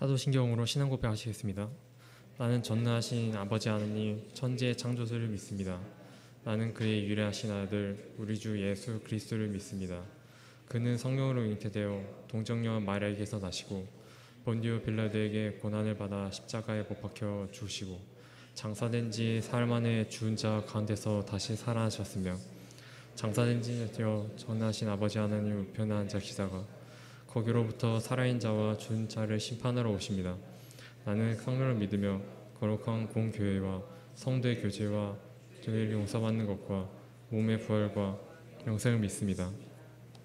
사도신경으로 신앙 고백하시겠습니다. 나는 전능하신 아버지 하나님 천지의 창조주를 믿습니다. 나는 그의 유일하신 아들 우리 주 예수 그리스도를 믿습니다. 그는 성령으로 잉태되어 동정녀 마리아에게서 나시고 본디오 빌라도에게 고난을 받아 십자가에 못 박혀 죽으시고 장사된 지 사흘 만에 죽은 자 가운데서 다시 살아나셨으며 장사된 지 되어 전능하신 아버지 하나님 우편에 앉아 계시다가 거기로부터 살아있는 자와 죽은 자를 심판하러 오십니다. 나는 성령을 믿으며 거룩한 공교회와 성도의 교제와 죄를 용서받는 것과 몸의 부활과 영생을 믿습니다.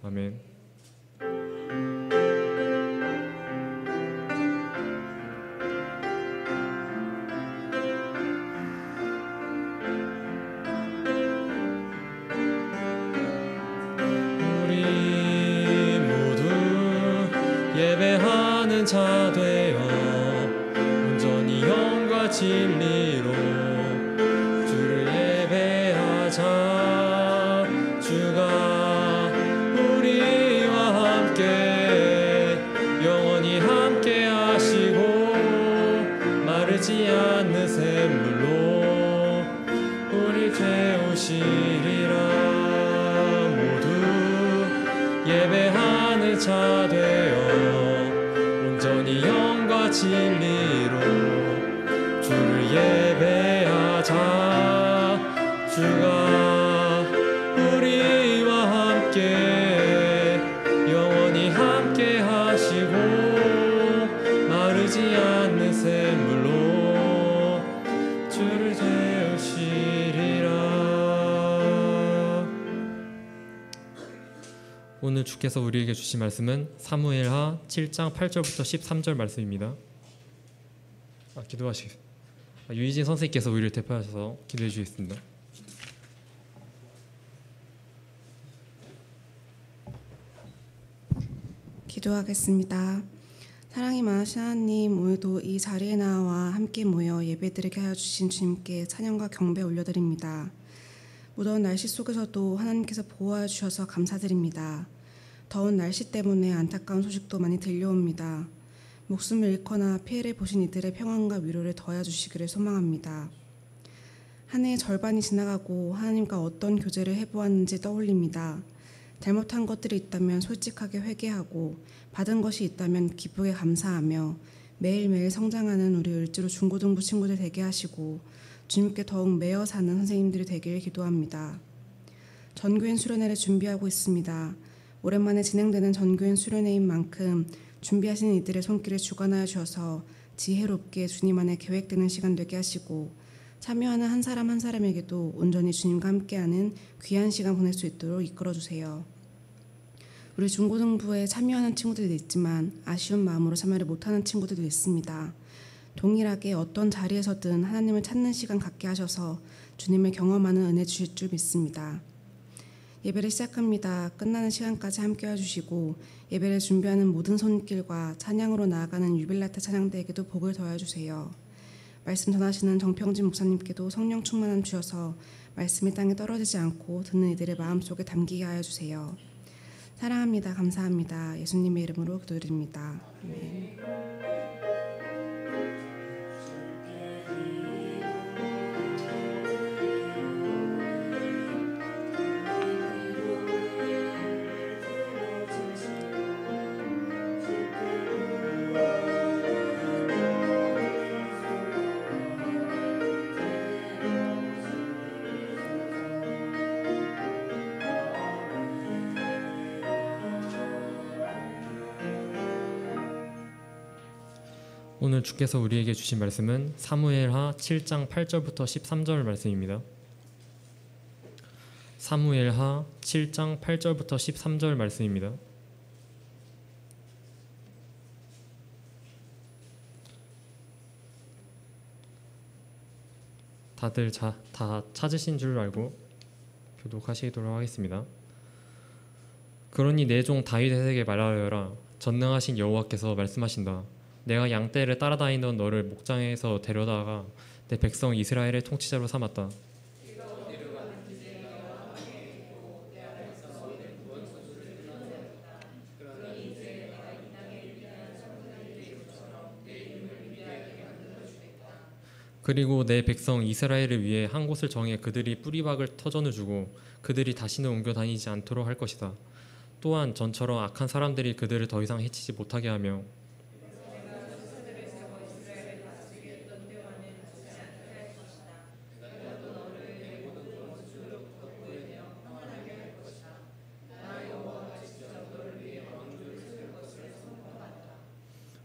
아멘. 우리 모두 예배하는 자 되어 온전히 영과 진리로 주를 예배하자. 주가 우리와 함께 영원히 함께 하시고 마르지 않는 샘물로 우리 채우시리라. 모두 예배하는 자 되어 온전히 영과 진리로 주를 예배하자. 주가 우리와 함께 영원히 함께 하시고 마르지 않는 샘물로 주를 채우시리라. 오늘 주께서 우리에게 주신 말씀은 사무엘하 7장 8절부터 13절 말씀입니다. 기도하시겠습니다. 유희진 선생님께서 우리를 대표하셔서 기도해 주시겠습니다. 기도하겠습니다. 사랑이 많으신 하나님, 오늘도 이 자리에 나와 함께 모여 예배드리게 하여 주신 주님께 찬양과 경배 올려드립니다. 무더운 날씨 속에서도 하나님께서 보호하여 주셔서 감사드립니다. 더운 날씨 때문에 안타까운 소식도 많이 들려옵니다. 목숨을 잃거나 피해를 보신 이들의 평안과 위로를 더하여 주시기를 소망합니다. 한 해의 절반이 지나가고 하나님과 어떤 교제를 해보았는지 떠올립니다. 잘못한 것들이 있다면 솔직하게 회개하고 받은 것이 있다면 기쁘게 감사하며 매일매일 성장하는 우리 을지로 중고등부 친구들 되게 하시고 주님께 더욱 매여 사는 선생님들이 되기를 기도합니다. 전교인 수련회를 준비하고 있습니다. 오랜만에 진행되는 전교인 수련회인 만큼 준비하시는 이들의 손길을 주관하여 주셔서 지혜롭게 주님 안에 계획되는 시간 되게 하시고 참여하는 한 사람 한 사람에게도 온전히 주님과 함께하는 귀한 시간 보낼 수 있도록 이끌어주세요. 우리 중고등부에 참여하는 친구들도 있지만 아쉬운 마음으로 참여를 못하는 친구들도 있습니다. 동일하게 어떤 자리에서든 하나님을 찾는 시간 갖게 하셔서 주님을 경험하는 은혜 주실 줄 믿습니다. 예배를 시작합니다. 끝나는 시간까지 함께 해주시고 예배를 준비하는 모든 손길과 찬양으로 나아가는 유빌라테 찬양대에게도 복을 더해주세요. 말씀 전하시는 정평진 목사님께도 성령 충만함 주셔서 말씀이 땅에 떨어지지 않고 듣는 이들의 마음속에 담기게 하여 주세요. 사랑합니다. 감사합니다. 예수님의 이름으로 기도드립니다. 아멘. 오늘 주께서 우리에게 주신 말씀은 사무엘하 7장 8절부터 13절 말씀입니다. 사무엘하 7장 8절부터 13절 말씀입니다. 다들 다 찾으신 줄 알고 교독하시도록 하겠습니다. 그러니 내 종 다윗에게 말하여라. 전능하신 여호와께서 말씀하신다. 내가 양떼를 따라다니던 너를 목장에서 데려다가 내 백성 이스라엘의 통치자로 삼았다. 그리고 내 백성 이스라엘을 위해 한 곳을 정해 그들이 뿌리박을 터전을 주고 그들이 다시는 옮겨 다니지 않도록 할 것이다. 또한 전처럼 악한 사람들이 그들을 더 이상 해치지 못하게 하며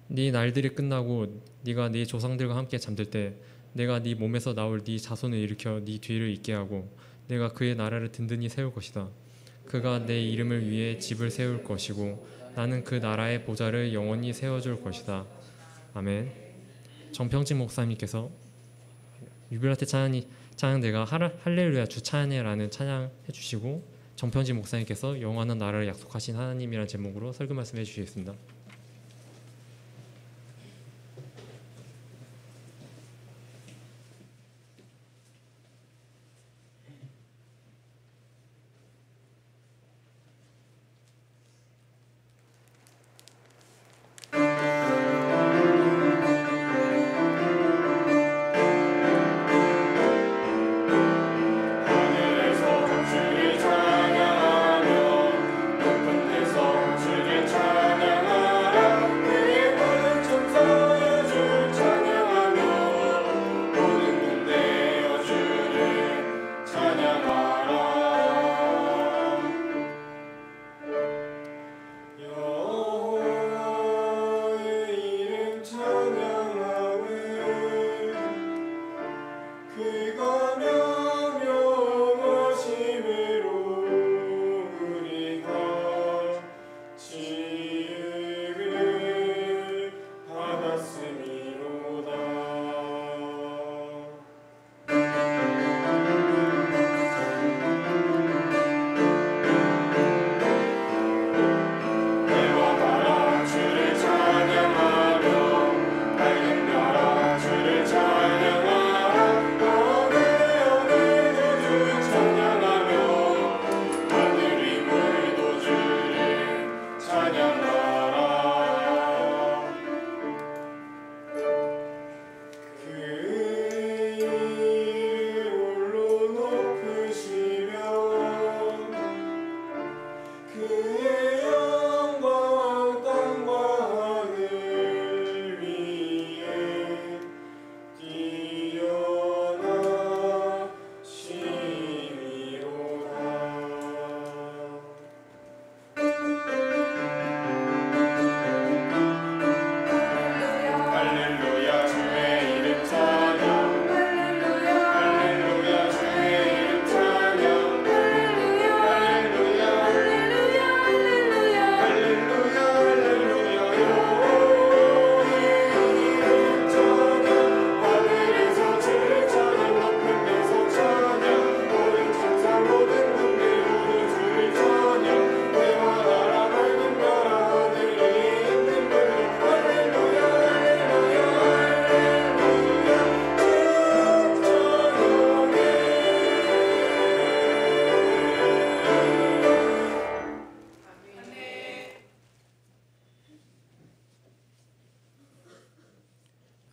네 날들이 끝나고 네가 네 조상들과 함께 잠들 때 내가 네 몸에서 나올 네 자손을 일으켜 네 뒤를 잇게 하고 내가 그의 나라를 든든히 세울 것이다. 그가 내 이름을 위해 집을 세울 것이고 나는 그 나라의 보좌를 영원히 세워줄 것이다. 아멘. 정평진 목사님께서 유빌라테 찬양대가 할렐루야 주 찬양해라는 찬양 해주시고 정평진 목사님께서 영원한 나라를 약속하신 하나님이라는 제목으로 설교 말씀해 주시겠습니다.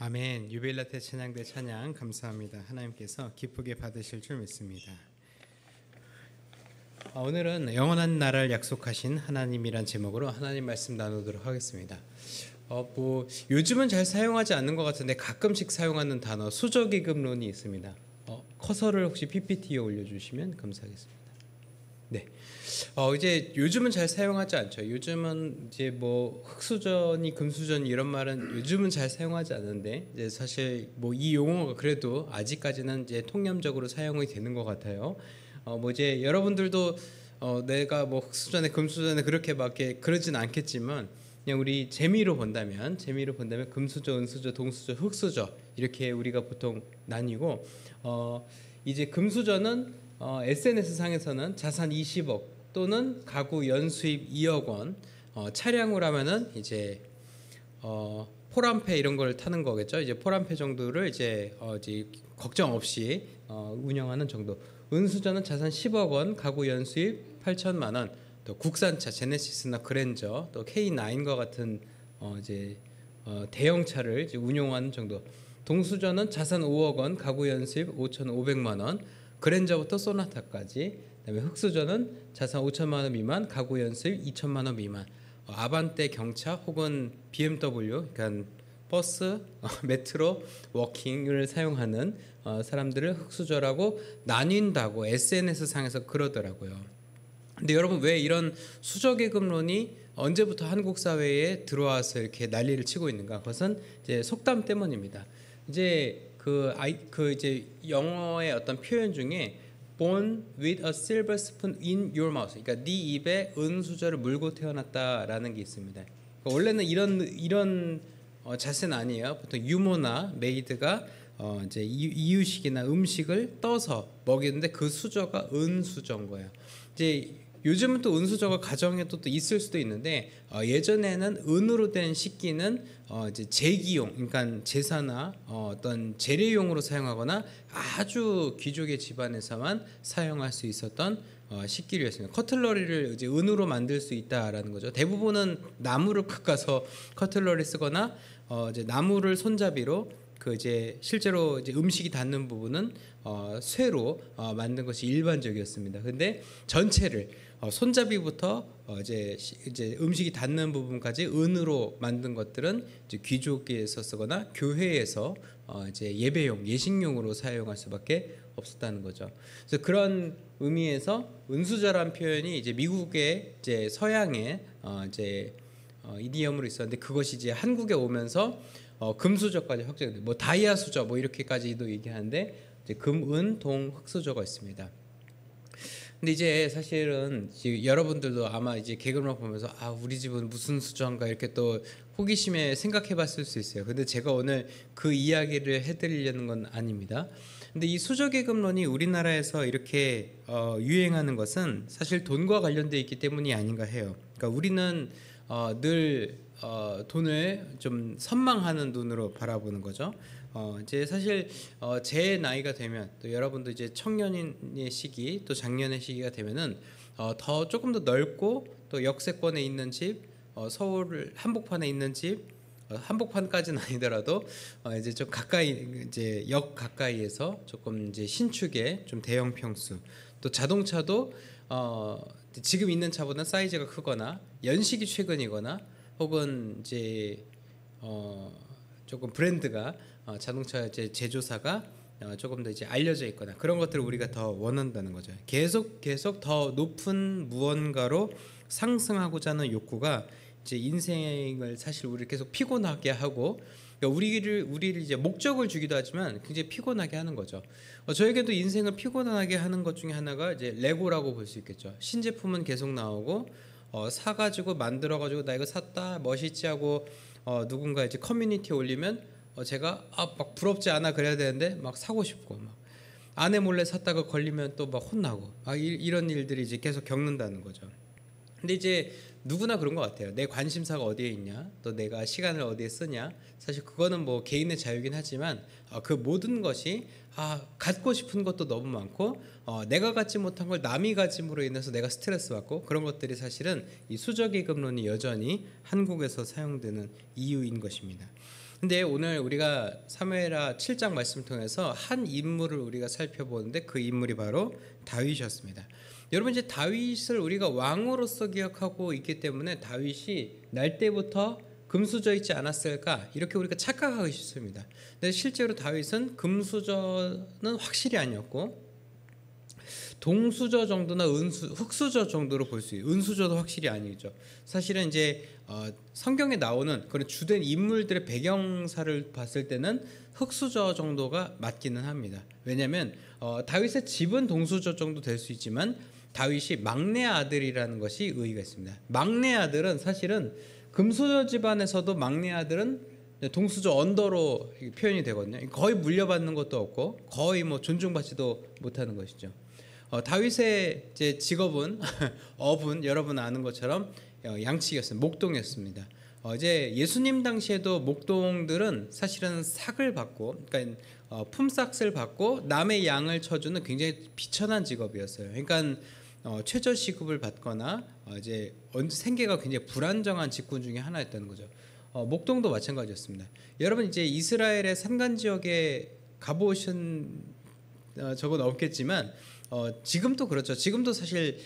아멘. 유빌라테 찬양대 찬양 감사합니다. 하나님께서 기쁘게 받으실 줄 믿습니다. 오늘은 영원한 나라를 약속하신 하나님이란 제목으로 하나님 말씀 나누도록 하겠습니다. 요즘은 잘 사용하지 않는 것 같은데 가끔씩 사용하는 단어 수저기금론이 있습니다. 커서를 혹시 PPT에 올려주시면 감사하겠습니다. 네. 이제 요즘은 잘 사용하지 않죠. 요즘은 이제 뭐 흑수저니 금수저니 이런 말은 요즘은 잘 사용하지 않는데 이제 사실 뭐 이 용어가 그래도 아직까지는 이제 통념적으로 사용이 되는 것 같아요. 뭐 이제 여러분들도 내가 뭐 흑수저네 금수저네 그렇게 밖에 그러진 않겠지만 그냥 우리 재미로 본다면 금수저, 은수저, 동수저, 흑수저 이렇게 우리가 보통 나뉘고 이제 금수저는 SNS 상에서는 자산 20억 또는 가구 연수입 2억 원, 차량으로 하면은 이제 포람페 이런 걸 타는 거겠죠. 이제 포람페 정도를 이제 걱정 없이 운영하는 정도. 은수저는 자산 10억 원, 가구 연수입 8천만 원, 또 국산차 제네시스나 그랜저, 또 K9과 같은 대형차를 이제 운용하는 정도. 동수저는 자산 5억 원, 가구 연수입 5,500만 원, 그랜저부터 소나타까지. 그다음에 흑수저는 자산 5천만 원 미만, 가구 연수입 2천만 원 미만. 아반떼, 경차 혹은 BMW, 그러니까 버스, 메트로, 워킹을 사용하는 사람들을 흑수저라고 나뉜다고 SNS 상에서 그러더라고요. 근데 여러분, 왜 이런 수저계급론이 언제부터 한국 사회에 들어와서 이렇게 난리를 치고 있는가? 그것은 이제 속담 때문입니다. 이제 이제 영어의 어떤 표현 중에 born with a silver spoon in your mouth, 그러니까 네 입에 은수저를 물고 태어났다라는 게 있습니다. 그러니까 원래는 이런 자세는 아니에요. 보통 유모나 메이드가 이제 이유식이나 음식을 떠서 먹이는데 그 수저가 은수저인 거예요. 이제 요즘은 또 은수저가 가정에도 또 있을 수도 있는데 예전에는 은으로 된 식기는 이제 제기용, 그러니까 제사나 어떤 재래용으로 사용하거나 아주 귀족의 집안에서만 사용할 수 있었던 식기류였습니다. 커틀러리를 이제 은으로 만들 수 있다라는 거죠. 대부분은 나무를 깎아서 커틀러리 쓰거나 이제 나무를 손잡이로 그 이제 실제로 이제 음식이 닿는 부분은 쇠로 만든 것이 일반적이었습니다. 근데 전체를 손잡이부터 이제 음식이 닿는 부분까지 은으로 만든 것들은 이제 귀족에서 쓰거나 교회에서 이제 예배용, 예식용으로 사용할 수밖에 없었다는 거죠. 그래서 그런 의미에서 은수저란 표현이 이제 미국의 이제 서양의 이제 이디엄으로 있었는데 그것이 이제 한국에 오면서 금수저까지 확장돼, 뭐 다이아 수저 뭐 이렇게까지도 얘기하는데 이제 금, 은, 동, 흑수저가 있습니다. 근데 이제 사실은 여러분들도 아마 이제 개그를 보면서 우리 집은 무슨 수저인가 이렇게 또 호기심에 생각해봤을 수 있어요. 근데 제가 오늘 그 이야기를 해드리려는 건 아닙니다. 근데 이 수저계급론이 우리나라에서 이렇게 유행하는 것은 사실 돈과 관련돼 있기 때문이 아닌가 해요. 그러니까 우리는 늘 돈을 좀 선망하는 눈으로 바라보는 거죠. 이제 사실 제 나이가 되면 또 여러분도 이제 청년의 시기 또 장년의 시기가 되면은 더 조금 더 넓고 또 역세권에 있는 집, 서울 한복판에 있는 집, 한복판까지는 아니더라도 이제 좀 가까이 이제 역 가까이에서 조금 이제 신축의 좀 대형 평수, 또 자동차도 지금 있는 차보다 사이즈가 크거나 연식이 최근이거나 혹은 이제 조금 브랜드가 자동차 제조사가 조금 더 이제 알려져 있거나 그런 것들을 우리가 더 원한다는 거죠. 계속 더 높은 무언가로 상승하고자 하는 욕구가 이제 인생을 사실 우리를 계속 피곤하게 하고, 그러니까 우리를 이제 목적을 주기도 하지만 굉장히 피곤하게 하는 거죠. 저에게도 인생을 피곤하게 하는 것 중에 하나가 이제 레고라고 볼 수 있겠죠. 신제품은 계속 나오고 사가지고 만들어가지고 나 이거 샀다 멋있지 하고 누군가 이제 커뮤니티에 올리면 제가 막 부럽지 않아 그래야 되는데 막 사고 싶고, 막 아내 몰래 샀다가 걸리면 또 막 혼나고 이런 일들이 이제 계속 겪는다는 거죠. 근데 이제 누구나 그런 것 같아요. 내 관심사가 어디에 있냐, 또 내가 시간을 어디에 쓰냐. 사실 그거는 뭐 개인의 자유긴 하지만 그 모든 것이 갖고 싶은 것도 너무 많고 내가 갖지 못한 걸 남이 가짐으로 인해서 내가 스트레스 받고, 그런 것들이 사실은 이 수저계급론이 여전히 한국에서 사용되는 이유인 것입니다. 근데 오늘 우리가 사무엘하 7장 말씀을 통해서 한 인물을 우리가 살펴보는데 그 인물이 바로 다윗이었습니다. 여러분, 이제 다윗을 우리가 왕으로서 기억하고 있기 때문에 다윗이 날 때부터 금수저 있지 않았을까 이렇게 우리가 착각하기 쉽습니다. 근데 실제로 다윗은 금수저는 확실히 아니었고 동수저 정도나 흑수저 정도로 볼 수 있어요. 은수저도 확실히 아니죠. 사실은 이제 성경에 나오는 그런 주된 인물들의 배경사를 봤을 때는 흑수저 정도가 맞기는 합니다. 왜냐하면 다윗의 집은 동수저 정도 될 수 있지만 다윗이 막내 아들이라는 것이 의의가 있습니다. 막내 아들은 사실은 금수저 집안에서도 막내 아들은 동수저 언더로 표현이 되거든요. 거의 물려받는 것도 없고 거의 뭐 존중받지도 못하는 것이죠. 다윗의 이제 직업은 업은 여러분 아는 것처럼 양치기였습니다. 목동이었습니다. 이제 예수님 당시에도 목동들은 사실은 삭을 받고, 그러니까 품삯을 받고 남의 양을 쳐주는 굉장히 비천한 직업이었어요. 그러니까 최저 시급을 받거나 이제 생계가 굉장히 불안정한 직군 중에 하나였다는 거죠. 목동도 마찬가지였습니다. 여러분 이제 이스라엘의 산간 지역에 가보신 적은 없겠지만 지금도 그렇죠. 지금도 사실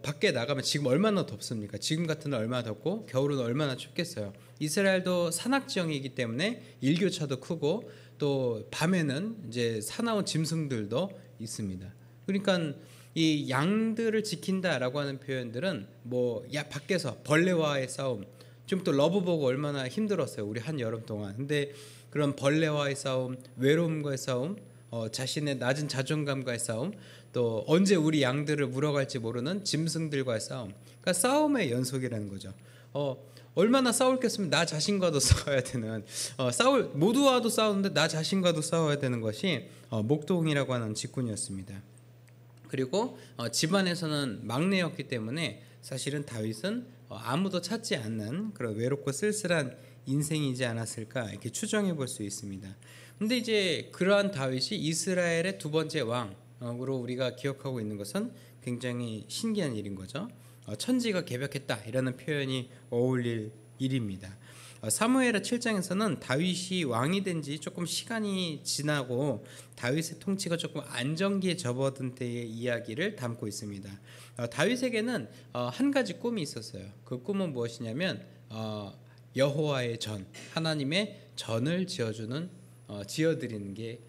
밖에 나가면 지금 얼마나 덥습니까? 지금 같은 날 얼마나 덥고 겨울은 얼마나 춥겠어요. 이스라엘도 산악 지형이기 때문에 일교차도 크고 또 밤에는 이제 사나운 짐승들도 있습니다. 그러니까 이 양들을 지킨다라고 하는 표현들은 뭐 밖에서 벌레와의 싸움, 좀 또 러브보고 얼마나 힘들었어요. 우리 한 여름 동안. 근데 그런 벌레와의 싸움, 외로움과의 싸움, 자신의 낮은 자존감과의 싸움, 또 언제 우리 양들을 물어갈지 모르는 짐승들과의 싸움. 그러니까 싸움의 연속이라는 거죠. 얼마나 싸울겠으면 나 자신과도 싸워야 되는 모두와도 싸우는데 나 자신과도 싸워야 되는 것이 목동이라고 하는 직군이었습니다. 그리고 집안에서는 막내였기 때문에 사실은 다윗은 아무도 찾지 않는 그런 외롭고 쓸쓸한 인생이지 않았을까 이렇게 추정해 볼 수 있습니다. 근데 이제 그러한 다윗이 이스라엘의 두 번째 왕으로 우리가 기억하고 있는 것은 굉장히 신기한 일인 거죠. 천지가 개벽했다 이라는 표현이 어울릴 일입니다. 사무엘하 7장에서는 다윗이 왕이 된 지 조금 시간이 지나고 다윗의 통치가 조금 안정기에 접어든 때의 이야기를 담고 있습니다. 다윗에게는 한 가지 꿈이 있었어요. 그 꿈은 무엇이냐면 여호와의 전, 하나님의 전을 지어드리는 게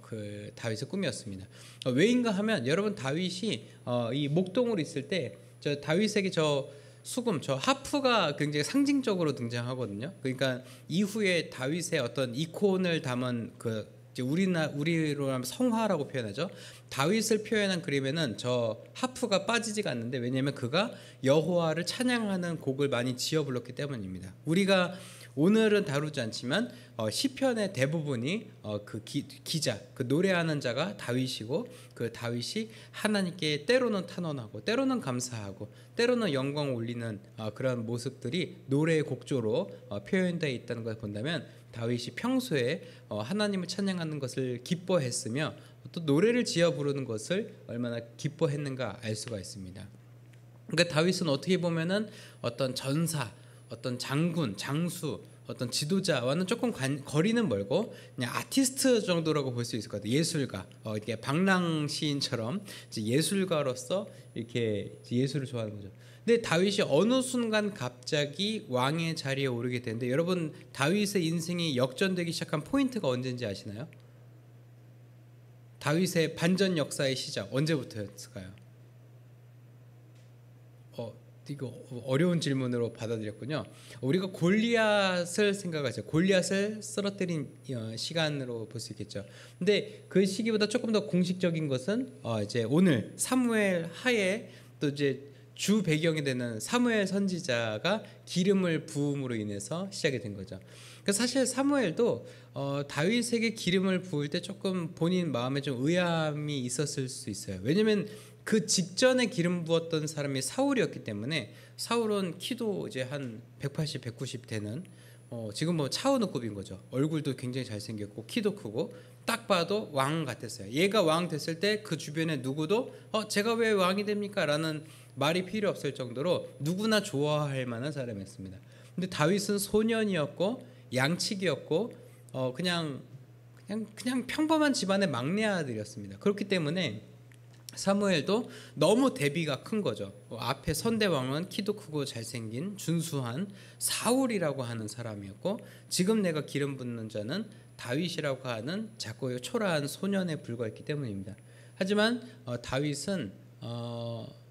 그 다윗의 꿈이었습니다. 왜인가 하면 여러분 다윗이 이 목동으로 있을 때 저 다윗에게 저 수금, 저 하프가 굉장히 상징적으로 등장하거든요. 그러니까 이후에 다윗의 어떤 이콘을 담은 그 이제 우리로 하면 성화라고 표현하죠. 다윗을 표현한 그림에는 저 하프가 빠지지가 않는데 왜냐하면 그가 여호와를 찬양하는 곡을 많이 지어 불렀기 때문입니다. 우리가 오늘은 다루지 않지만 시편의 대부분이 그 기자, 그 노래하는 자가 다윗이고 그 다윗이 하나님께 때로는 탄원하고 때로는 감사하고 때로는 영광 올리는 그런 모습들이 노래의 곡조로 표현되어 있다는 것을 본다면 다윗이 평소에 하나님을 찬양하는 것을 기뻐했으며 또 노래를 지어 부르는 것을 얼마나 기뻐했는가 알 수가 있습니다. 그러니까 다윗은 어떻게 보면은 어떤 전사, 어떤 장군, 장수, 어떤 지도자와는 조금 거리는 멀고 그냥 아티스트 정도라고 볼 수 있을 것 같아요. 예술가, 이렇게 방랑 시인처럼 이제 예술가로서 이렇게 예술을 좋아하는 거죠. 근데 다윗이 어느 순간 갑자기 왕의 자리에 오르게 되는데 여러분 다윗의 인생이 역전되기 시작한 포인트가 언제인지 아시나요? 다윗의 반전 역사의 시작 언제부터였을까요? 이거 어려운 질문으로 받아들였군요. 우리가 골리앗을 생각하죠. 골리앗을 쓰러뜨린 시간으로 볼 수 있겠죠. 근데 그 시기보다 조금 더 공식적인 것은 이제 오늘 사무엘 하에 또 이제 주 배경이 되는 사무엘 선지자가 기름을 부음으로 인해서 시작이 된 거죠. 그러니까 사실 사무엘도 다윗에게 기름을 부을 때 조금 본인 마음에 좀 의아함이 있었을 수 있어요. 왜냐하면 그 직전에 기름 부었던 사람이 사울이었기 때문에 사울은 키도 이제 한 180, 190 되는 지금 뭐 차은우급인 거죠. 얼굴도 굉장히 잘생겼고 키도 크고 딱 봐도 왕 같았어요. 얘가 왕 됐을 때 그 주변에 누구도 제가 왜 왕이 됩니까? 라는 말이 필요 없을 정도로 누구나 좋아할 만한 사람이었습니다. 근데 다윗은 소년이었고 양치기였고 그냥 평범한 집안의 막내 아들이었습니다. 그렇기 때문에 사무엘도 너무 대비가 큰 거죠. 앞에 선대왕은 키도 크고 잘생긴 준수한 사울이라고 하는 사람이었고 지금 내가 기름 붓는 자는 다윗이라고 하는 작고 초라한 소년에 불과했기 때문입니다. 하지만 다윗은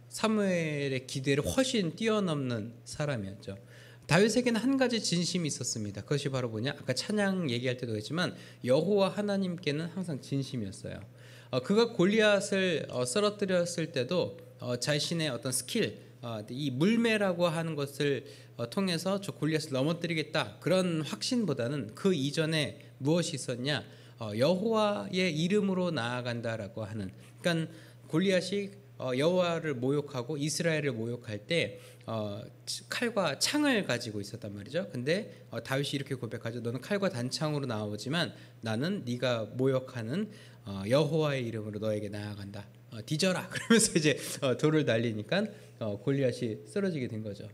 사무엘의 기대를 훨씬 뛰어넘는 사람이었죠. 다윗에게는 한 가지 진심이 있었습니다. 그것이 바로 뭐냐? 아까 찬양 얘기할 때도 했지만 여호와 하나님께는 항상 진심이었어요. 그가 골리앗을 쓰러뜨렸을 때도 자신의 어떤 스킬, 이 물매라고 하는 것을 통해서 저 골리앗을 넘어뜨리겠다 그런 확신보다는 그 이전에 무엇이 있었냐? 여호와의 이름으로 나아간다라고 하는. 그러니까 골리앗이 여호와를 모욕하고 이스라엘을 모욕할 때 칼과 창을 가지고 있었단 말이죠. 근데 다윗이 이렇게 고백하죠. 너는 칼과 단창으로 나오지만 나는 네가 모욕하는 여호와의 이름으로 너에게 나아간다. 뒤져라 그러면서 이제 돌을 날리니까 골리앗이 쓰러지게 된 거죠.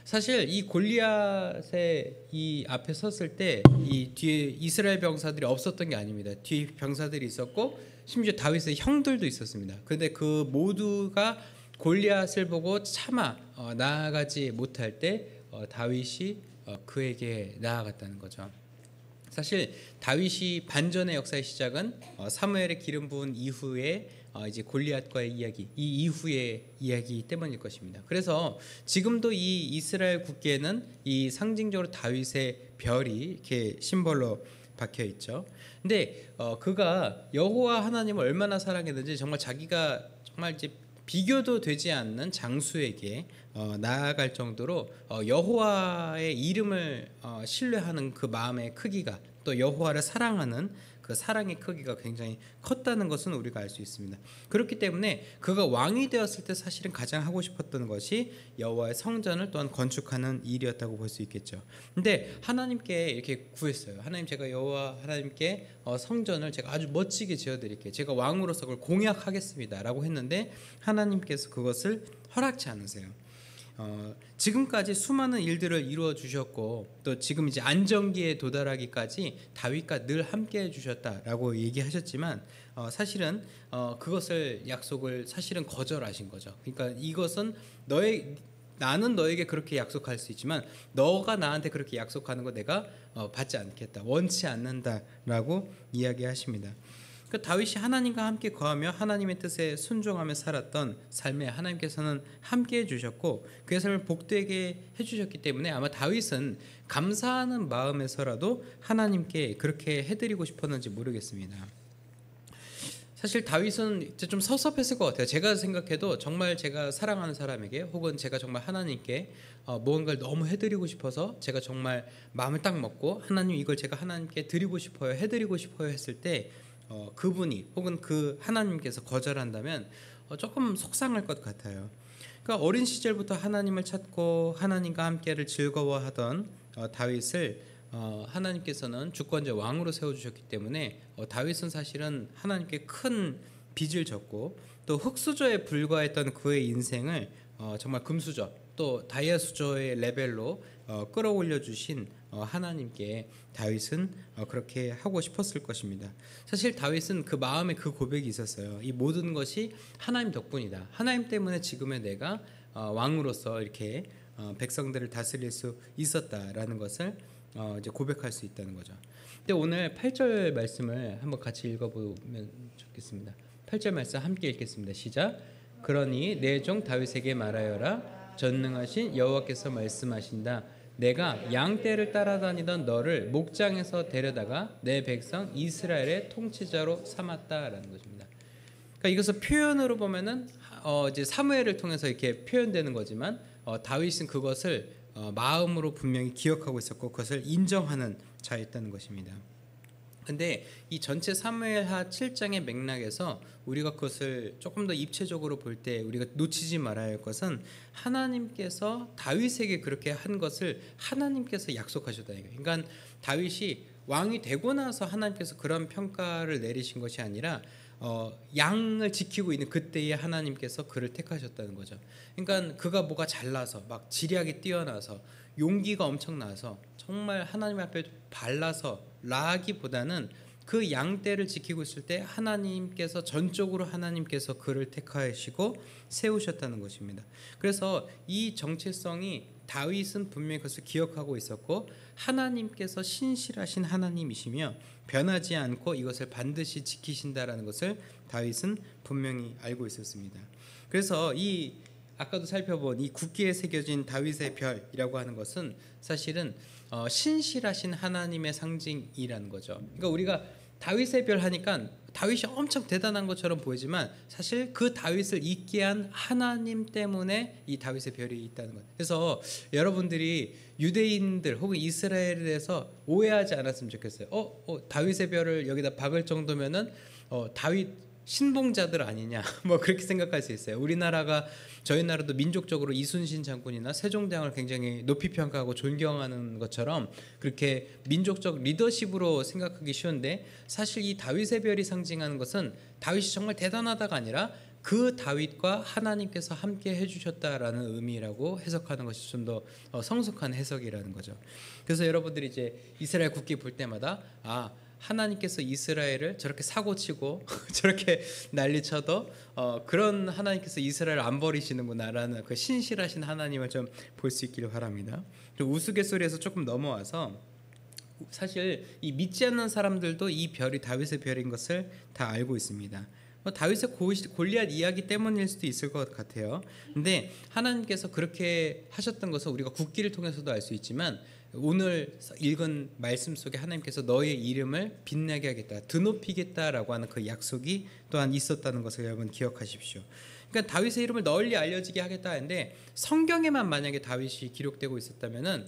사실 이 골리앗의 이 앞에 섰을 때 이 뒤에 이스라엘 병사들이 없었던 게 아닙니다. 뒤에 병사들이 있었고 심지어 다윗의 형들도 있었습니다. 그런데 그 모두가 골리앗을 보고 차마 나아가지 못할 때 다윗이 그에게 나아갔다는 거죠. 사실 다윗이 반전의 역사의 시작은 사무엘의 기름 부은 이후에 이제 골리앗과의 이야기, 이 이후의 이야기 때문일 것입니다. 그래서 지금도 이 이스라엘 국기에는 이 상징적으로 다윗의 별이 이렇게 심벌로 박혀 있죠. 근데 그가 여호와 하나님을 얼마나 사랑했는지 정말 자기가 정말 이제 비교도 되지 않는 장수에게 나아갈 정도로 여호와의 이름을 신뢰하는 그 마음의 크기가, 또 여호와를 사랑하는 그 사랑의 크기가 굉장히 컸다는 것은 우리가 알 수 있습니다. 그렇기 때문에 그가 왕이 되었을 때 사실은 가장 하고 싶었던 것이 여호와의 성전을 또한 건축하는 일이었다고 볼 수 있겠죠. 근데 하나님께 이렇게 구했어요. 하나님, 제가 여호와 하나님께 성전을 제가 아주 멋지게 지어드릴게요. 제가 왕으로서 그걸 공약하겠습니다 라고 했는데 하나님께서 그것을 허락치 않으세요. 지금까지 수많은 일들을 이루어 주셨고 또 지금 이제 안정기에 도달하기까지 다윗과 늘 함께 해주셨다라고 얘기하셨지만 사실은 그것을 약속을 사실은 거절하신 거죠. 그러니까 이것은 나는 너에게 그렇게 약속할 수 있지만 너가 나한테 그렇게 약속하는 거 내가 받지 않겠다, 원치 않는다라고 이야기하십니다. 그 다윗이 하나님과 함께 거하며 하나님의 뜻에 순종하며 살았던 삶에 하나님께서는 함께 해주셨고 그의 삶을 복되게 해주셨기 때문에 아마 다윗은 감사하는 마음에서라도 하나님께 그렇게 해드리고 싶었는지 모르겠습니다. 사실 다윗은 좀 섭섭했을 것 같아요. 제가 생각해도 정말 제가 사랑하는 사람에게 혹은 제가 정말 하나님께 무언가를 너무 해드리고 싶어서 제가 정말 마음을 딱 먹고 하나님 이걸 제가 하나님께 드리고 싶어요, 해드리고 싶어요 했을 때 그분이 혹은 그 하나님께서 거절한다면 조금 속상할 것 같아요. 그러니까 어린 시절부터 하나님을 찾고 하나님과 함께를 즐거워하던 다윗을 하나님께서는 주권자 왕으로 세워주셨기 때문에 다윗은 사실은 하나님께 큰 빚을 졌고 또 흙수저에 불과했던 그의 인생을 정말 금수저 또 다이아 수저의 레벨로 끌어올려 주신 하나님께 다윗은 그렇게 하고 싶었을 것입니다. 사실 다윗은 그 마음에 그 고백이 있었어요. 이 모든 것이 하나님 덕분이다. 하나님 때문에 지금의 내가 왕으로서 이렇게 백성들을 다스릴 수 있었다라는 것을 이제 고백할 수 있다는 거죠. 근데 오늘 8절 말씀을 한번 같이 읽어보면 좋겠습니다. 8절 말씀 함께 읽겠습니다. 시작. 그러니 내 종 다윗에게 말하여라. 전능하신 여호와께서 말씀하신다. 내가 양떼를 따라다니던 너를 목장에서 데려다가 내 백성 이스라엘의 통치자로 삼았다라는 것입니다. 그러니까 이것을 표현으로 보면은 이제 사무엘을 통해서 이렇게 표현되는 거지만 다윗은 그것을 마음으로 분명히 기억하고 있었고 그것을 인정하는 자였다는 것입니다. 근데 이 전체 사무엘하 7장의 맥락에서 우리가 그것을 조금 더 입체적으로 볼 때 우리가 놓치지 말아야 할 것은 하나님께서 다윗에게 그렇게 한 것을 하나님께서 약속하셨다는 거예요. 그러니까 다윗이 왕이 되고 나서 하나님께서 그런 평가를 내리신 것이 아니라 양을 지키고 있는 그때에 하나님께서 그를 택하셨다는 거죠. 그러니까 그가 뭐가 잘나서 막 지략이 뛰어나서 용기가 엄청나서 정말 하나님 앞에 발라서 라기보다는 그 양떼를 지키고 있을 때 하나님께서 전적으로 하나님께서 그를 택하시고 세우셨다는 것입니다. 그래서 이 정체성이 다윗은 분명히 그것을 기억하고 있었고 하나님께서 신실하신 하나님이시며 변하지 않고 이것을 반드시 지키신다라는 것을 다윗은 분명히 알고 있었습니다. 그래서 이 아까도 살펴본 이 국기에 새겨진 다윗의 별이라고 하는 것은 사실은 신실하신 하나님의 상징이라는 거죠. 그러니까 우리가 다윗의 별 하니까 다윗이 엄청 대단한 것처럼 보이지만 사실 그 다윗을 있게 한 하나님 때문에 이 다윗의 별이 있다는 것. 그래서 여러분들이 유대인들 혹은 이스라엘에 대해서 오해하지 않았으면 좋겠어요. 다윗의 별을 여기다 박을 정도면은 다윗 신봉자들 아니냐 뭐 그렇게 생각할 수 있어요. 우리나라가 저희 나라도 민족적으로 이순신 장군이나 세종대왕을 굉장히 높이 평가하고 존경하는 것처럼 그렇게 민족적 리더십으로 생각하기 쉬운데 사실 이 다윗의 별이 상징하는 것은 다윗이 정말 대단하다가 아니라 그 다윗과 하나님께서 함께 해주셨다라는 의미라고 해석하는 것이 좀 더 성숙한 해석이라는 거죠. 그래서 여러분들이 이제 이스라엘 국기 볼 때마다 하나님께서 이스라엘을 저렇게 사고치고 저렇게 난리쳐도 그런 하나님께서 이스라엘을 안 버리시는구나라는 그 신실하신 하나님을 좀 볼 수 있기를 바랍니다. 우스갯소리에서 조금 넘어와서 사실 이 믿지 않는 사람들도 이 별이 다윗의 별인 것을 다 알고 있습니다. 다윗의 골리앗 이야기 때문일 수도 있을 것 같아요. 근데 하나님께서 그렇게 하셨던 것을 우리가 국기를 통해서도 알 수 있지만 오늘 읽은 말씀 속에 하나님께서 너의 이름을 빛나게 하겠다, 드높이겠다라고 하는 그 약속이 또한 있었다는 것을 여러분 기억하십시오. 그러니까 다윗의 이름을 널리 알려지게 하겠다 하는데 성경에만 만약에 다윗이 기록되고 있었다면은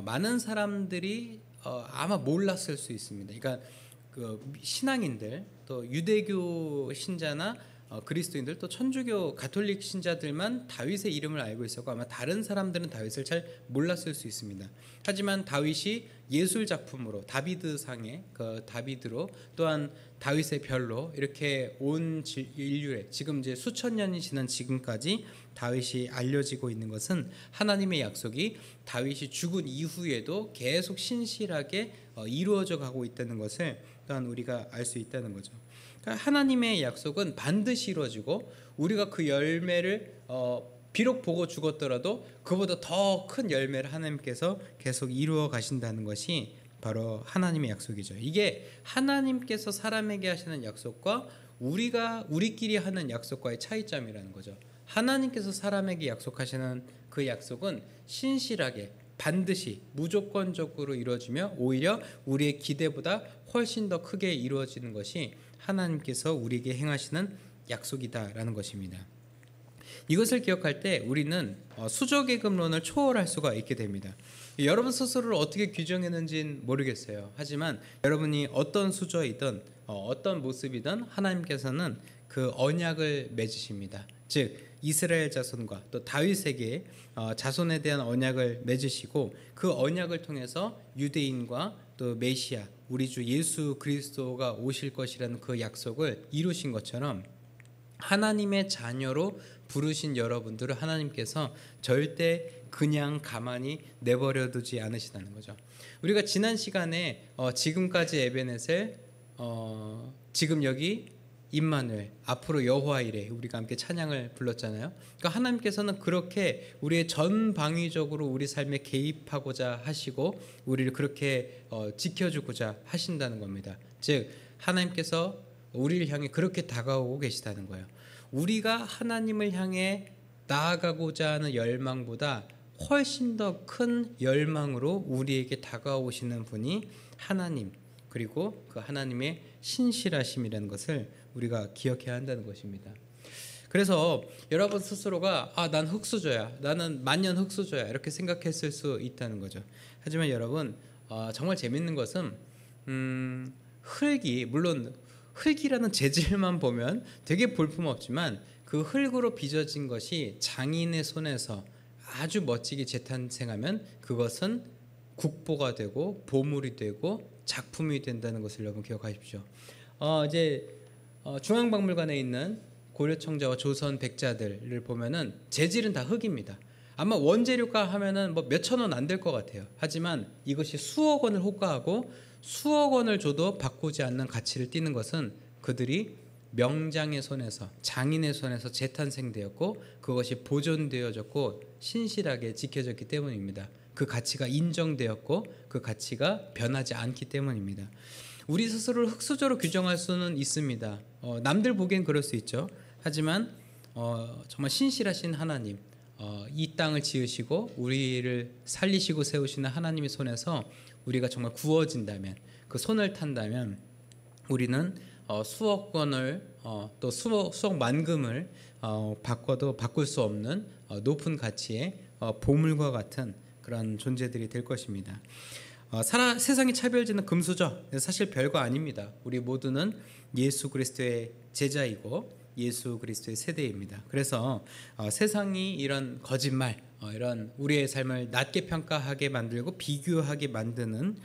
많은 사람들이 아마 몰랐을 수 있습니다. 그러니까 그 신앙인들 또 유대교 신자나 그리스도인들 또 천주교 가톨릭 신자들만 다윗의 이름을 알고 있었고 아마 다른 사람들은 다윗을 잘 몰랐을 수 있습니다. 하지만 다윗이 예술 작품으로 다비드상의 그 다비드로 또한 다윗의 별로 이렇게 온 인류에 지금 이제 수천 년이 지난 지금까지 다윗이 알려지고 있는 것은 하나님의 약속이 다윗이 죽은 이후에도 계속 신실하게 이루어져 가고 있다는 것을 또한 우리가 알 수 있다는 거죠. 그러니까 하나님의 약속은 반드시 이루어지고 우리가 그 열매를 비록 보고 죽었더라도 그보다 더 큰 열매를 하나님께서 계속 이루어 가신다는 것이 바로 하나님의 약속이죠. 이게 하나님께서 사람에게 하시는 약속과 우리끼리 하는 약속과의 차이점이라는 거죠. 하나님께서 사람에게 약속하시는 그 약속은 신실하게 반드시 무조건적으로 이루어지며 오히려 우리의 기대보다 훨씬 더 크게 이루어지는 것이 하나님께서 우리에게 행하시는 약속이다라는 것입니다. 이것을 기억할 때 우리는 수저계급론을 초월할 수가 있게 됩니다. 여러분 스스로를 어떻게 규정했는지는 모르겠어요. 하지만 여러분이 어떤 수저이든 어떤 모습이든 하나님께서는 그 언약을 맺으십니다. 즉 이스라엘 자손과 또 다윗에게 자손에 대한 언약을 맺으시고 그 언약을 통해서 유대인과 또 메시아 우리 주 예수 그리스도가 오실 것이라는 그 약속을 이루신 것처럼 하나님의 자녀로 부르신 여러분들을 하나님께서 절대 그냥 가만히 내버려 두지 않으시다는 거죠. 우리가 지난 시간에 지금까지 에베네셀 지금 여기 임마누엘 앞으로 여호와 이레 우리가 함께 찬양을 불렀잖아요. 그러니까 하나님께서는 그렇게 우리의 전방위적으로 우리 삶에 개입하고자 하시고 우리를 그렇게 지켜주고자 하신다는 겁니다. 즉 하나님께서 우리를 향해 그렇게 다가오고 계시다는 거예요. 우리가 하나님을 향해 나아가고자 하는 열망보다 훨씬 더 큰 열망으로 우리에게 다가오시는 분이 하나님 그리고 그 하나님의 신실하심이라는 것을 우리가 기억해야 한다는 것입니다. 그래서 여러분 스스로가 난 흙수저야, 나는 만년 흙수저야 이렇게 생각했을 수 있다는 거죠. 하지만 여러분 정말 재밌는 것은 흙이 물론 흙이라는 재질만 보면 되게 볼품없지만 그 흙으로 빚어진 것이 장인의 손에서 아주 멋지게 재탄생하면 그것은 국보가 되고 보물이 되고 작품이 된다는 것을 여러분 기억하십시오. 이제 중앙박물관에 있는 고려청자와 조선 백자들을 보면은 재질은 다 흙입니다. 아마 원재료가 하면은 뭐 몇천 원 안 될 것 같아요. 하지만 이것이 수억 원을 호가하고 수억 원을 줘도 바꾸지 않는 가치를 띠는 것은 그들이 명장의 손에서 장인의 손에서 재탄생되었고 그것이 보존되어졌고 신실하게 지켜졌기 때문입니다. 그 가치가 인정되었고 그 가치가 변하지 않기 때문입니다. 우리 스스로를 흙수저로 규정할 수는 있습니다. 남들 보기엔 그럴 수 있죠. 하지만 정말 신실하신 하나님 이 땅을 지으시고 우리를 살리시고 세우시는 하나님의 손에서 우리가 정말 구워진다면 그 손을 탄다면 우리는 수억 원을 또 수억 만금을 바꿔도 바꿀 수 없는 높은 가치의 보물과 같은 그런 존재들이 될 것입니다. 세상이 차별짓는 금수저 사실 별거 아닙니다. 우리 모두는 예수 그리스도의 제자이고 예수 그리스도의 세대입니다. 그래서 세상이 이런 거짓말, 이런 우리의 삶을 낮게 평가하게 만들고 비교하게 만드는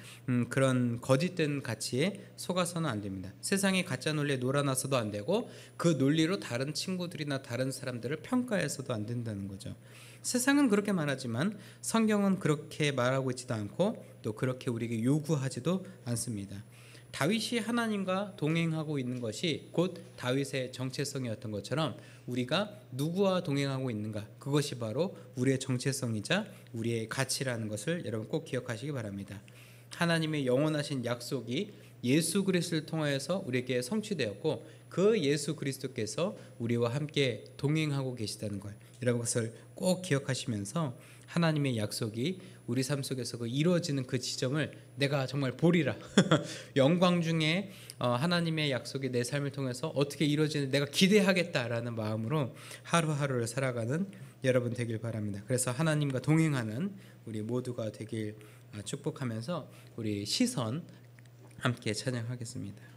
그런 거짓된 가치에 속아서는 안 됩니다. 세상의 가짜 논리에 놀아나서도 안 되고 그 논리로 다른 친구들이나 다른 사람들을 평가해서도 안 된다는 거죠. 세상은 그렇게 말하지만 성경은 그렇게 말하고 있지도 않고 또 그렇게 우리에게 요구하지도 않습니다. 다윗이 하나님과 동행하고 있는 것이 곧 다윗의 정체성이었던 것처럼 우리가 누구와 동행하고 있는가, 그것이 바로 우리의 정체성이자 우리의 가치라는 것을 여러분 꼭 기억하시기 바랍니다. 하나님의 영원하신 약속이 예수 그리스도를 통하여서 우리에게 성취되었고 그 예수 그리스도께서 우리와 함께 동행하고 계시다는 것, 여러분 그것을 꼭 기억하시면서 하나님의 약속이 우리 삶 속에서 이루어지는 그 지점을 내가 정말 보리라 영광 중에 하나님의 약속이 내 삶을 통해서 어떻게 이루어지는지 내가 기대하겠다라는 마음으로 하루하루를 살아가는 여러분 되길 바랍니다. 그래서 하나님과 동행하는 우리 모두가 되길 축복하면서 우리 시선 함께 찬양하겠습니다.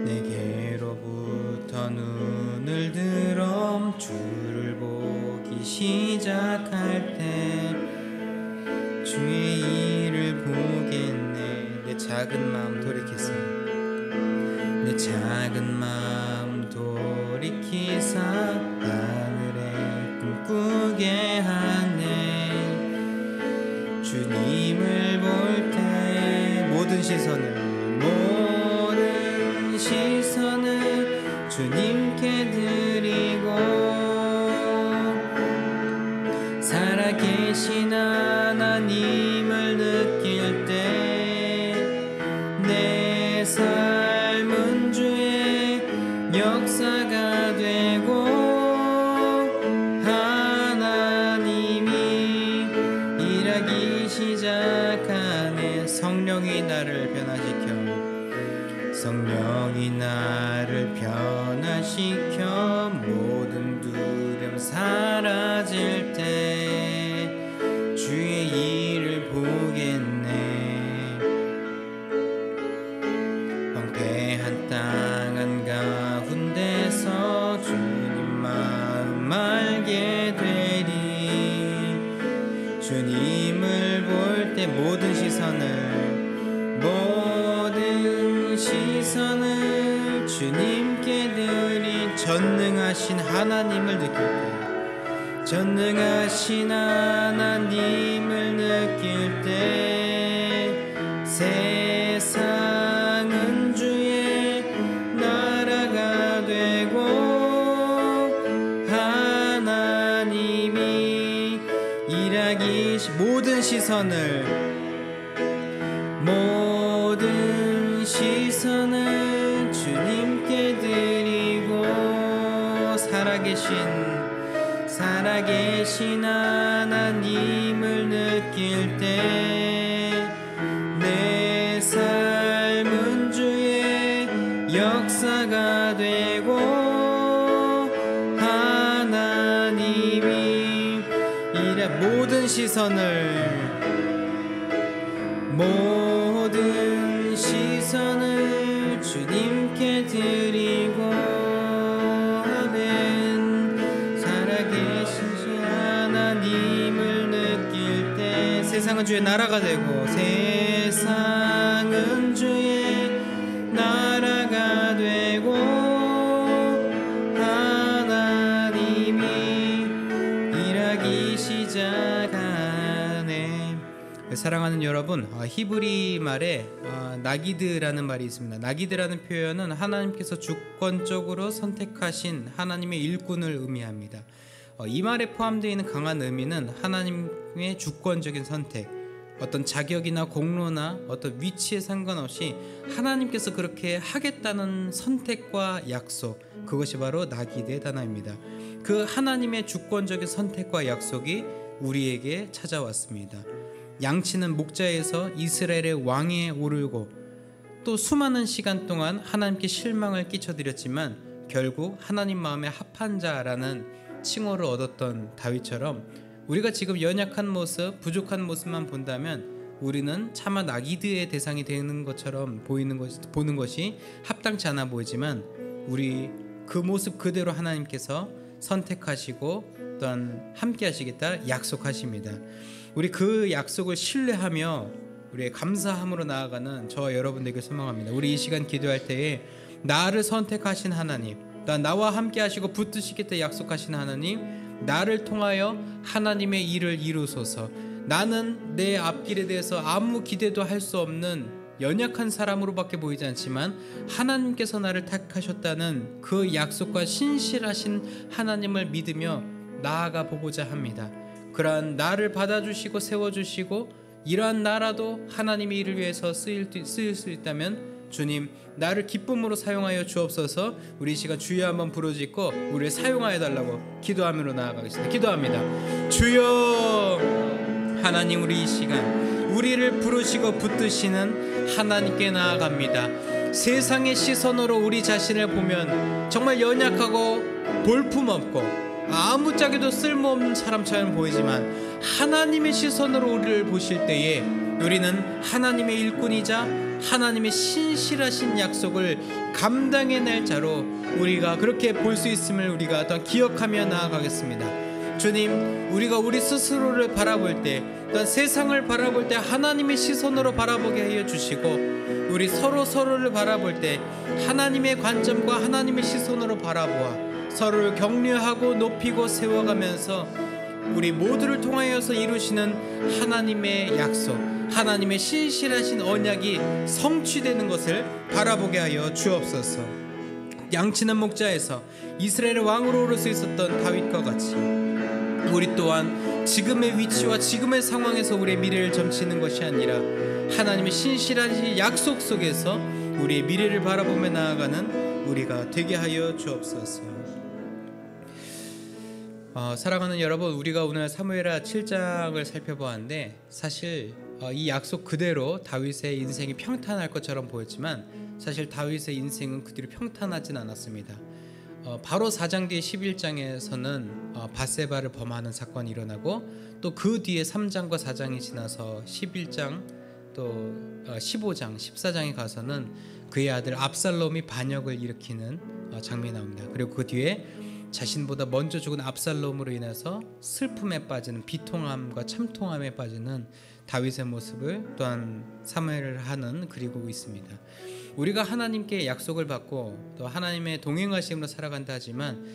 내게로부터 눈을 들어 주를 보기 시작할 때 주의 일을 보겠네. 내 작은 마음 돌이키세요. 내 작은 마음 돌이키사 하늘에 꿈꾸게 하네. 주님을 볼 때 모든 시선을 주님께 드리고 살아계신 하나님을 느낄 때 내 삶은 주의 역사가 되고 하나님이 일하기 시작하네. 성령이 나를 변화시켜 성령이 나를 변화시켜 모든 두려움 사라질 때 주의 일을 보겠네. 황폐한 땅 한가운데서 주님 마음 알게 되리. 주님을 볼 때 모든 시선을 주님께 드린 전능하신 하나님을 느낄 때 전능하신 하나님을 느낄 때 세상은 주의 나라가 되고 하나님이 일하기 모든 시선을 주님께 드리고 살아계신 하나님을 느낄 때 내 삶은 주의 역사가 되고 하나님이 모든 시선을 주님께 드리고 아멘. 살아계신 하나님을 느낄 때 세상은 주의 나라가 되고 세상은 주의 나라가 되고 하나님이 일하기 시작하네. 사랑하는 여러분, 히브리 말에 나기드라는 말이 있습니다. 나기드라는 표현은 하나님께서 주권적으로 선택하신 하나님의 일꾼을 의미합니다. 이 말에 포함되어 있는 강한 의미는 하나님의 주권적인 선택, 어떤 자격이나 공로나 어떤 위치에 상관없이 하나님께서 그렇게 하겠다는 선택과 약속, 그것이 바로 나기드의 단어입니다. 그 하나님의 주권적인 선택과 약속이 우리에게 찾아왔습니다. 양치는 목자에서 이스라엘의 왕에 오르고 또 수많은 시간 동안 하나님께 실망을 끼쳐드렸지만 결국 하나님 마음에 합한 자라는 칭호를 얻었던 다윗처럼 우리가 지금 연약한 모습, 부족한 모습만 본다면 우리는 차마 나기드의 대상이 되는 것처럼 보는 것이 합당치 않아 보이지만, 우리 그 모습 그대로 하나님께서 선택하시고 또한 함께 하시겠다 약속하십니다. 우리 그 약속을 신뢰하며 우리의 감사함으로 나아가는 저와 여러분 되길 소망합니다. 우리 이 시간 기도할 때에 나를 선택하신 하나님, 나와 함께 하시고 붙드시겠다 약속하신 하나님, 나를 통하여 하나님의 일을 이루소서. 나는 내 앞길에 대해서 아무 기대도 할 수 없는 연약한 사람으로밖에 보이지 않지만 하나님께서 나를 택하셨다는 그 약속과 신실하신 하나님을 믿으며 나아가 보고자 합니다. 그러한 나를 받아주시고 세워주시고 이러한 나라도 하나님의 일을 위해서 쓰일 수 있다면 주님, 나를 기쁨으로 사용하여 주옵소서. 우리 이 시간 주여 한번 부르짖고 우리를 사용하여 달라고 기도하며 나아가겠습니다. 기도합니다. 주여, 하나님, 우리 이 시간 우리를 부르시고 붙드시는 하나님께 나아갑니다. 세상의 시선으로 우리 자신을 보면 정말 연약하고 볼품없고 아무짝에도 쓸모없는 사람처럼 보이지만 하나님의 시선으로 우리를 보실 때에 우리는 하나님의 일꾼이자 하나님의 신실하신 약속을 감당해낼 자로 우리가 그렇게 볼 수 있음을 우리가 더 기억하며 나아가겠습니다. 주님, 우리가 우리 스스로를 바라볼 때, 또한 세상을 바라볼 때 하나님의 시선으로 바라보게 하여 주시고, 우리 서로를 바라볼 때 하나님의 관점과 하나님의 시선으로 바라보아 서로를 격려하고 높이고 세워가면서 우리 모두를 통하여서 이루시는 하나님의 약속, 하나님의 신실하신 언약이 성취되는 것을 바라보게 하여 주옵소서. 양치는 목자에서 이스라엘의 왕으로 오를 수 있었던 다윗과 같이 우리 또한 지금의 위치와 지금의 상황에서 우리의 미래를 점치는 것이 아니라 하나님의 신실하신 약속 속에서 우리의 미래를 바라보며 나아가는 우리가 되게 하여 주옵소서. 사랑하는 여러분, 우리가 오늘 사무엘하 7장을 살펴보았는데 사실 이 약속 그대로 다윗의 인생이 평탄할 것처럼 보였지만 사실 다윗의 인생은 그대로 평탄하진 않았습니다. 바로 4장 뒤에 11장에서는 밧세바를 범하는 사건이 일어나고 또 그 뒤에 3장과 4장이 지나서 11장 또 15장 14장에 가서는 그의 아들 압살롬이 반역을 일으키는 장면이 나옵니다. 그리고 그 뒤에 자신보다 먼저 죽은 압살롬으로 인해서 슬픔에 빠지는, 비통함과 참통함에 빠지는 다윗의 모습을 또한 사무엘하는 그리고 있습니다. 우리가 하나님께 약속을 받고 또 하나님의 동행하심으로 살아간다 하지만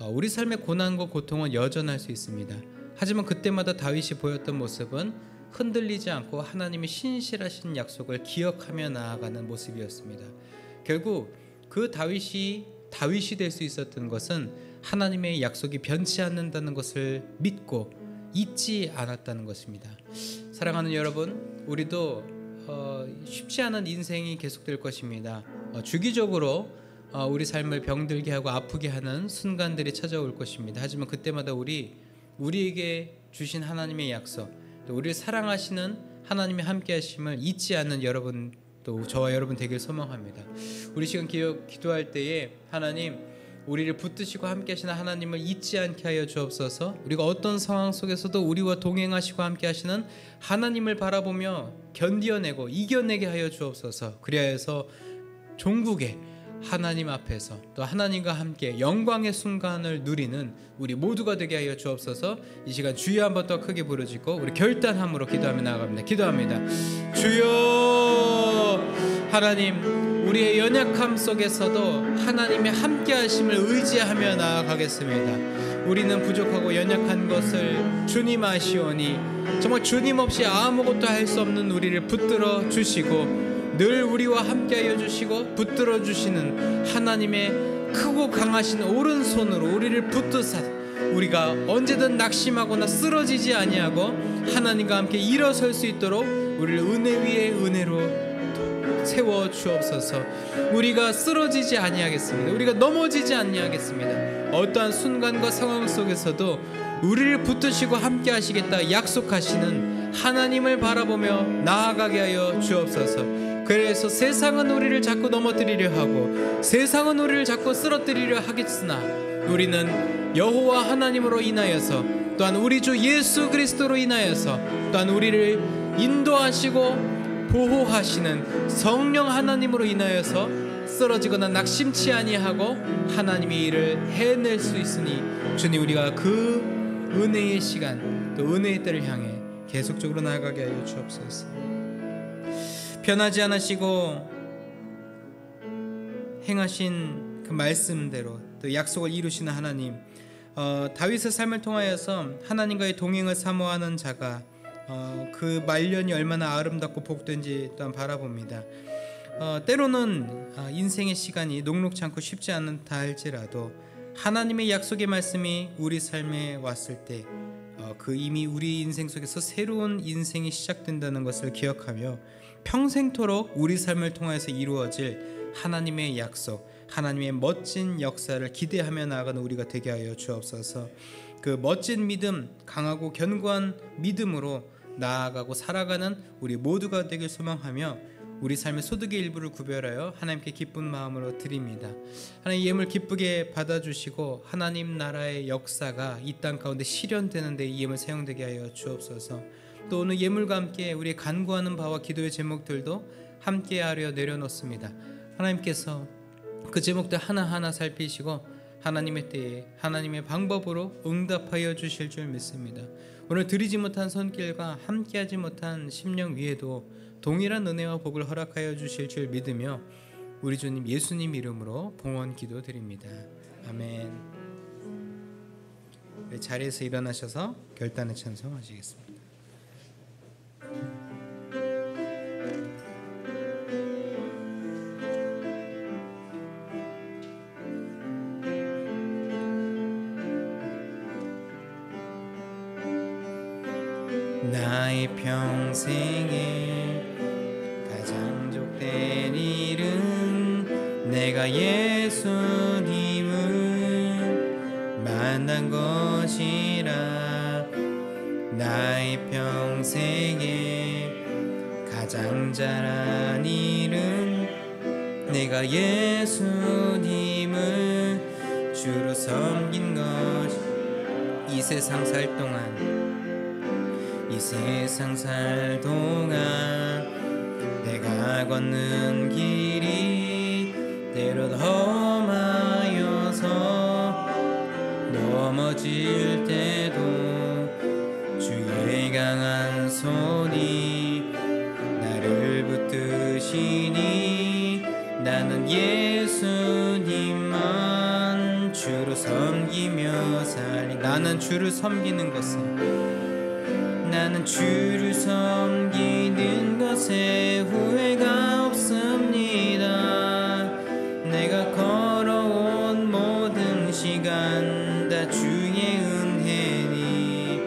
우리 삶의 고난과 고통은 여전할 수 있습니다. 하지만 그때마다 다윗이 보였던 모습은 흔들리지 않고 하나님의 신실하신 약속을 기억하며 나아가는 모습이었습니다. 결국 그 다윗이 될 수 있었던 것은 하나님의 약속이 변치 않는다는 것을 믿고 잊지 않았다는 것입니다. 사랑하는 여러분, 우리도 쉽지 않은 인생이 계속될 것입니다. 주기적으로 우리 삶을 병들게 하고 아프게 하는 순간들이 찾아올 것입니다. 하지만 그때마다 우리에게 주신 하나님의 약속, 또 우리를 사랑하시는 하나님의 함께하심을 잊지 않는 여러분, 또 저와 여러분 되길 소망합니다. 우리 시간 기도할 때에 하나님, 우리를 붙드시고 함께하시는 하나님을 잊지 않게 하여 주옵소서. 우리가 어떤 상황 속에서도 우리와 동행하시고 함께하시는 하나님을 바라보며 견디어내고 이겨내게 하여 주옵소서. 그리하여서 종국에 하나님 앞에서 또 하나님과 함께 영광의 순간을 누리는 우리 모두가 되게 하여 주옵소서. 이 시간 주여 한번 더 크게 부르짖고 우리 결단함으로 기도하며 나아갑니다. 기도합니다. 주여, 하나님, 우리의 연약함 속에서도 하나님의 함께하심을 의지하며 나아가겠습니다. 우리는 부족하고 연약한 것을 주님 아시오니 정말 주님 없이 아무것도 할 수 없는 우리를 붙들어 주시고 늘 우리와 함께하여 주시고 붙들어 주시는 하나님의 크고 강하신 오른손으로 우리를 붙드사 우리가 언제든 낙심하거나 쓰러지지 아니하고 하나님과 함께 일어설 수 있도록 우리를 은혜 위에 은혜로 세워 주옵소서. 우리가 쓰러지지 아니하겠습니다. 우리가 넘어지지 아니하겠습니다. 어떠한 순간과 상황 속에서도 우리를 붙드시고 함께 하시겠다 약속하시는 하나님을 바라보며 나아가게 하여 주옵소서. 그래서 세상은 우리를 자꾸 넘어뜨리려 하고 세상은 우리를 자꾸 쓰러뜨리려 하겠으나 우리는 여호와 하나님으로 인하여서 또한 우리 주 예수 그리스도로 인하여서 또한 우리를 인도하시고 보호하시는 성령 하나님으로 인하여서 쓰러지거나 낙심치 아니하고 하나님의 일을 해낼 수 있으니 주님 우리가 그 은혜의 시간 또 은혜의 때를 향해 계속적으로 나아가게 하여 주옵소서. 변하지 않으시고 행하신 그 말씀대로 또 약속을 이루시는 하나님, 다윗의 삶을 통하여서 하나님과의 동행을 사모하는 자가 그 말년이 얼마나 아름답고 복된지 또한 바라봅니다. 때로는 인생의 시간이 녹록지 않고 쉽지 않다 할지라도 하나님의 약속의 말씀이 우리 삶에 왔을 때 그 이미 우리 인생 속에서 새로운 인생이 시작된다는 것을 기억하며 평생토록 우리 삶을 통해서 이루어질 하나님의 약속, 하나님의 멋진 역사를 기대하며 나아가는 우리가 되게 하여 주옵소서. 그 멋진 믿음, 강하고 견고한 믿음으로 나아가고 살아가는 우리 모두가 되길 소망하며 우리 삶의 소득의 일부를 구별하여 하나님께 기쁜 마음으로 드립니다. 하나님 예물 기쁘게 받아주시고 하나님 나라의 역사가 이 땅 가운데 실현되는 데 이 예물 사용되게 하여 주옵소서. 또 오늘 예물과 함께 우리 간구하는 바와 기도의 제목들도 함께 하려 내려놓습니다. 하나님께서 그 제목들 하나하나 살피시고 하나님의 때에 하나님의 방법으로 응답하여 주실 줄 믿습니다. 오늘 드리지 못한 손길과 함께하지 못한 심령 위에도 동일한 은혜와 복을 허락하여 주실 줄 믿으며 우리 주님 예수님 이름으로 봉헌 기도드립니다. 아멘. 자리에서 일어나셔서 결단의 찬송하시겠습니다. 나의 평생에 가장 족된 일은 내가 예수님을 만난 것이라. 나의 평생에 가장 잘한 일은 내가 예수님을 주로 섬긴 것. 이 세상 살 동안 내가 걷는 길이 때론 험하여서 넘어질 때도 주의 강한 손이 나를 붙드시니 나는 예수님만 주로 섬기며 살리. 나는 주를 섬기는 것에 후회가 없습니다. 내가 걸어온 모든 시간 다 주의 은혜니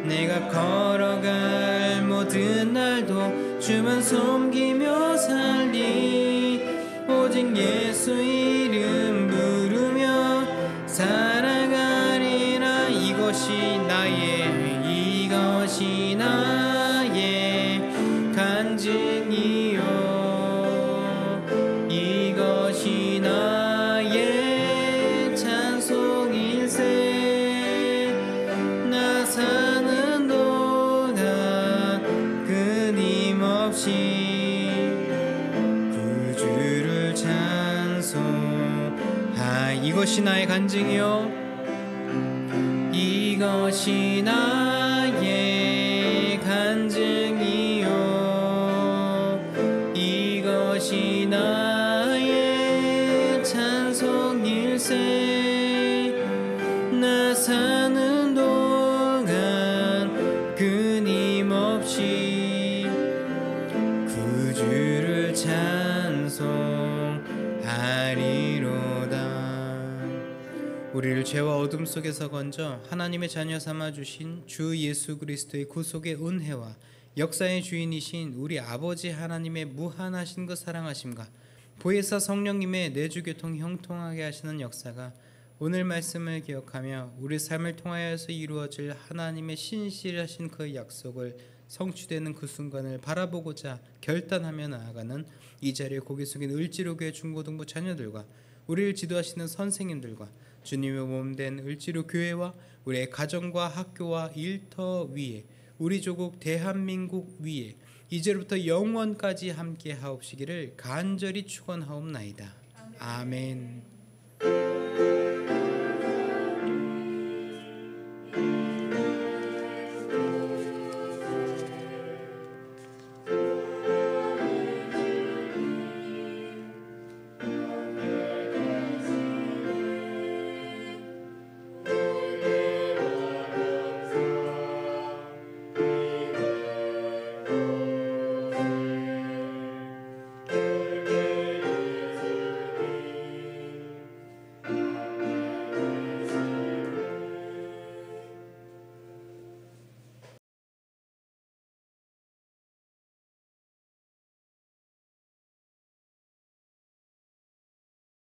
내가 걸어갈 모든 날도 주만 섬기며 살리. 오직 예수 이름 부르며 살아가리라. 이것이 나의 간증이요 이것이 나의 찬송일세. 나 사는 동안 끊임없이 구주를 찬송하. 이것이 나의 간증이요 이것이 나의 간증이요 이것이 나의 찬송일세. 나 사는 동안 끊임없이 구주를 찬송하리로다. 우리를 죄와 어둠 속에서 건져 하나님의 자녀 삼아 주신 주 예수 그리스도의 구속의 은혜와 역사의 주인이신 우리 아버지 하나님의 무한하신 그 사랑하심과 보혜사 성령님의 내주교통 형통하게 하시는 역사가 오늘 말씀을 기억하며 우리 삶을 통하여서 이루어질 하나님의 신실하신 그 약속을 성취되는 그 순간을 바라보고자 결단하며 나아가는 이 자리에 고개 숙인 을지로교회 중고등부 자녀들과 우리를 지도하시는 선생님들과 주님의 몸된 을지로 교회와 우리의 가정과 학교와 일터 위에 우리 조국 대한민국 위에 이제부터 영원까지 함께 하옵시기를 간절히 축원하옵나이다. 아멘.